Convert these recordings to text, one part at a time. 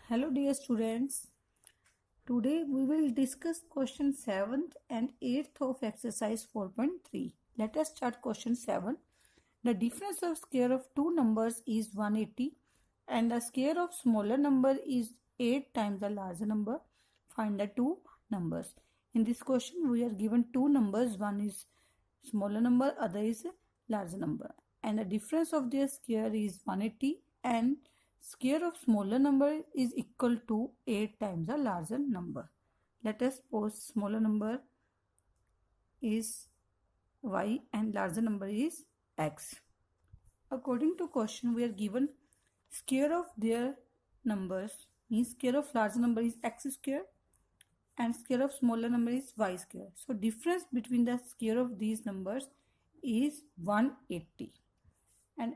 Hello dear students, today we will discuss question 7th and 8th of exercise 4.3. Let us start question 7. The difference of square of two numbers is 180 and the square of smaller number is 8 times the larger number. Find the two numbers. In this question we are given two numbers, one is smaller number, other is larger number, and the difference of their square is 180 and square of smaller number is equal to 8 times the larger number. Let us suppose smaller number is y and larger number is x. According to question, we are given square of their numbers, means square of larger number is x square and square of smaller number is y square. So difference between the square of these numbers is 180. And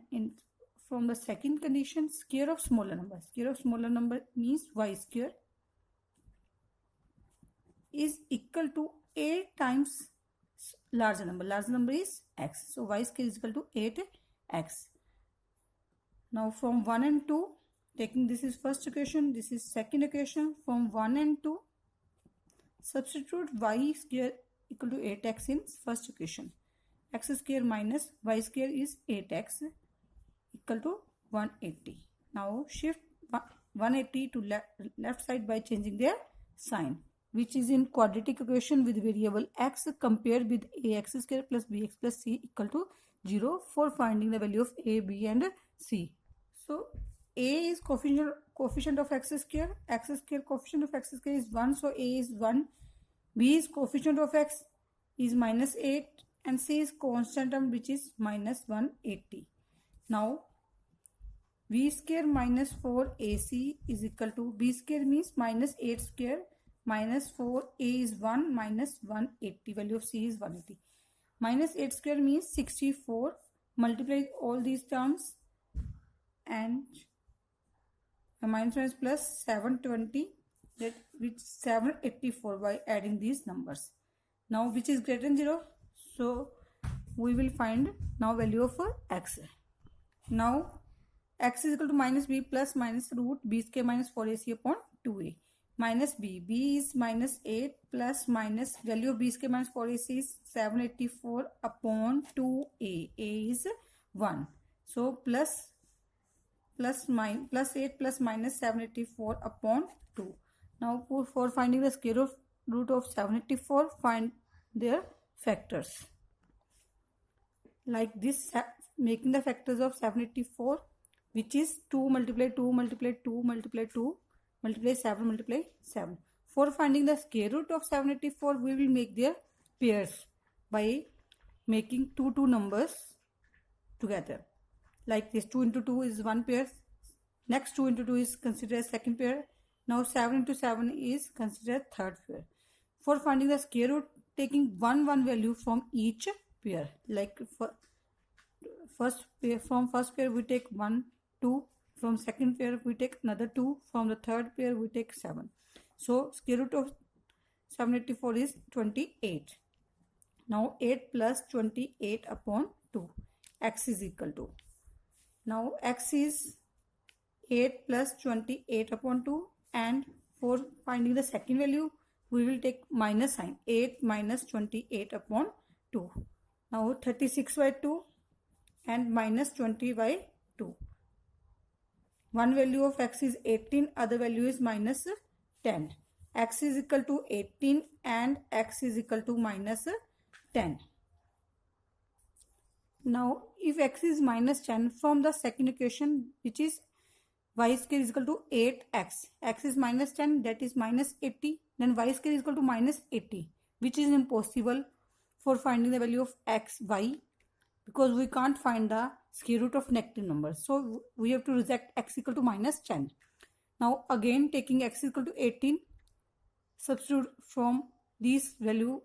from the second condition, square of smaller number means y square is equal to 8 times larger number is x. So y square is equal to 8x. Now from 1 and 2, taking this is first equation, this is second equation. From 1 and 2, substitute y square equal to 8x in first equation. X square minus y square is 8x equal to 180. Now shift 180 to left side by changing their sign, which is in quadratic equation with variable x compared with ax square plus bx plus c equal to 0 for finding the value of a, b and c. So a is coefficient of x square coefficient of x square is 1, so a is 1. B is coefficient of x is minus 8 and c is constant term which is minus 180. Now b square minus 4ac is equal to, b square means minus 8 square minus 4, a is 1 minus 180, value of c is 180. Minus 8 square means 64, multiply all these terms and minus 1 is plus 720, that which 784 by adding these numbers. Now which is greater than 0? So we will find now value of x. Now x is equal to minus b plus minus root b square minus 4ac upon 2a. Minus b is minus 8 plus minus value of b square minus 4ac is 784 upon 2a. A is 1. So plus 8 plus minus 784 upon 2. Now for finding the square root of 784, find their factors. Like this, making the factors of 784, which is 2 multiply 2 multiply 2 multiply 2 multiply 7 multiply 7. For finding the square root of 784, we will make their pairs by making two numbers together. Like this, 2 into 2 is one pair. Next 2 into 2 is considered as second pair. Now 7 into 7 is considered third pair. For finding the square root, taking one value from each pair. Like for first pair, from first pair we take 1, 2. From second pair we take another 2. From the third pair we take 7. So square root of 784 is 28. Now 8 plus 28 upon 2. X is equal to. Now x is 8 plus 28 upon 2, and for finding the second value we will take minus sign, 8 minus 28 upon 2. Now 36 by 2 and minus 20 by 2. One value of x is 18, other value is minus 10. X is equal to 18 and x is equal to minus 10. Now if x is minus 10, from the second equation, which is y square is equal to 8x, x is minus 10, that is minus 80, then y square is equal to minus 80, which is impossible for finding the value of x, y, because we can't find the square root of negative numbers. So we have to reject x equal to minus 10. Now again taking x equal to 18, substitute from this value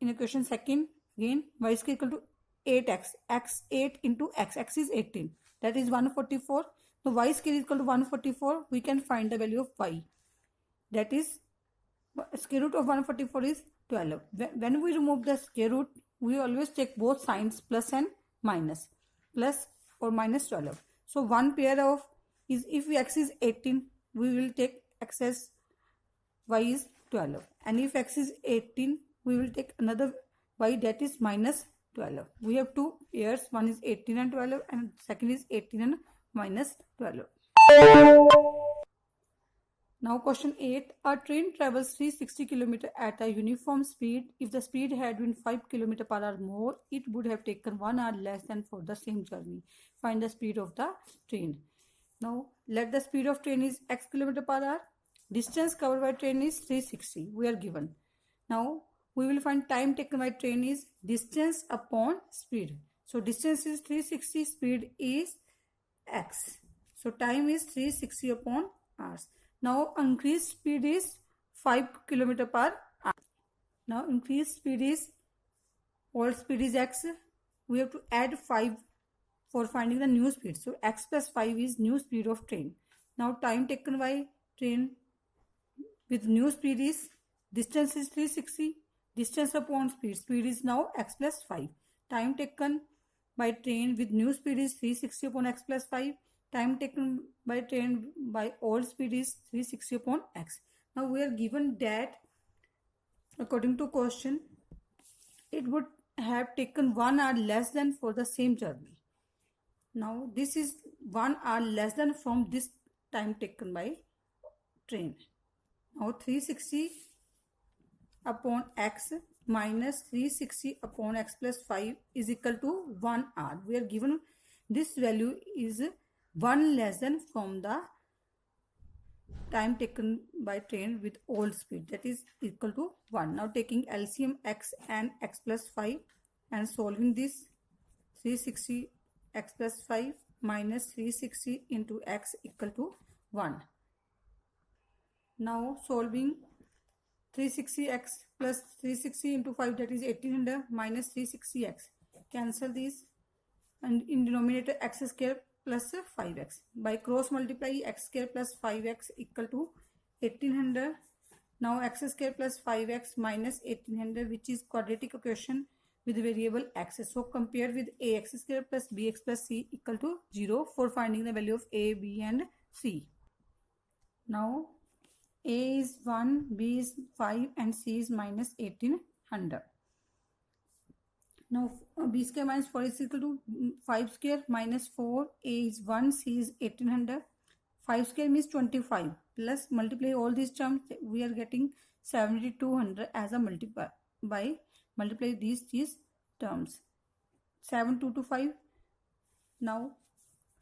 in equation second, again y square equal to 8x, x 8 into x is 18, that is 144. So y square is equal to 144, we can find the value of y, that is square root of 144 is 12. When we remove the square root, we always take both signs, plus and minus, plus or minus 12. So one pair of is, if x is 18, we will take x as y is 12, and if x is 18, we will take another y that is minus 12. We have two pairs, one is 18 and 12 and second is 18 and minus 12. Now question 8. A train travels 360 km at a uniform speed. If the speed had been 5 km per hour more, it would have taken 1 hour less than for the same journey. Find the speed of the train. Now let the speed of train is x km per hour. Distance covered by train is 360. We are given. Now we will find time taken by train is distance upon speed. So distance is 360, speed is x. So time is 360 upon hours. Now increased speed is 5 km per hour. Now increased speed is, old speed is x. We have to add 5 for finding the new speed. So x plus 5 is new speed of train. Now time taken by train with new speed is, distance is 360, distance upon speed. Speed is now x plus 5. Time taken by train with new speed is 360 upon x plus 5. Time taken by train by old speed is 360 upon x. Now we are given that according to question, it would have taken 1 hour less than for the same journey. Now this is 1 hour less than from this time taken by train. Now 360 upon x minus 360 upon x plus 5 is equal to 1 hour. We are given this value is 1 less than from the time taken by train with old speed, that is equal to 1. Now taking LCM x and x plus 5 and solving this, 360 x plus 5 minus 360 into x equal to 1. Now solving 360x plus 360 into 5, that is 1800 minus 360x. Cancel these and in denominator x square plus 5x. By cross multiply, x square plus 5x equal to 1800. Now x square plus 5x minus 1800, which is quadratic equation with variable x. So compare with ax square plus bx plus c equal to 0 for finding the value of a, b and c. Now a is 1, b is 5 and c is minus 1800. Now b square minus 4 is equal to 5 square minus 4, a is 1, c is 1800. 5 square means 25 plus multiply all these terms, we are getting 7200 as a multiplier. By multiply these terms, 7225. Now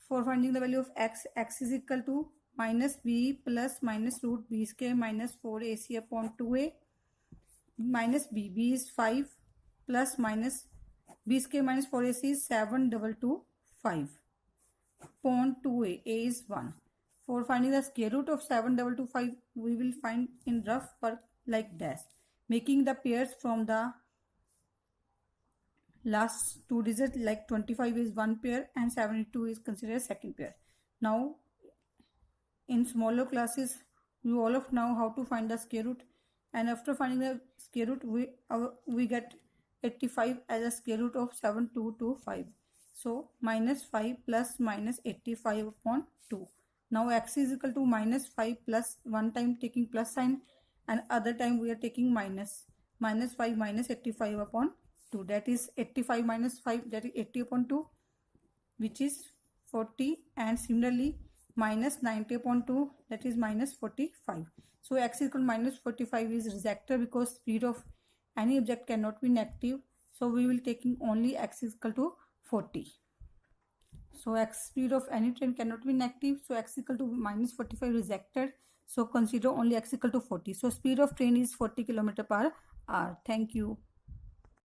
for finding the value of x, x is equal to minus b plus minus root b square minus 4ac upon 2a minus b, b is 5 plus minus b square minus 4ac is 7225 upon 2a, a is 1. For finding the square root of 7225, we will find in rough work like dash, making the pairs from the last two digits, like 25 is one pair and 72 is considered second pair. Now in smaller classes, you all of know how to find the square root, and after finding the square root, we get 85 as a square root of 7225. So minus 5 plus minus 85 upon 2. Now x is equal to minus 5 plus, one time taking plus sign and other time we are taking minus 5 minus 85 upon 2, that is 85 minus 5, that is 80 upon 2, which is 40, and similarly minus 90 upon 2, that is minus 45. So x is equal to minus 45 is rejected because speed of any object cannot be negative. So we will taking only x is equal to 40. So x speed of any train cannot be negative. So x is equal to minus 45 rejected. So consider only x is equal to 40. So speed of train is 40 km per hour. Thank you.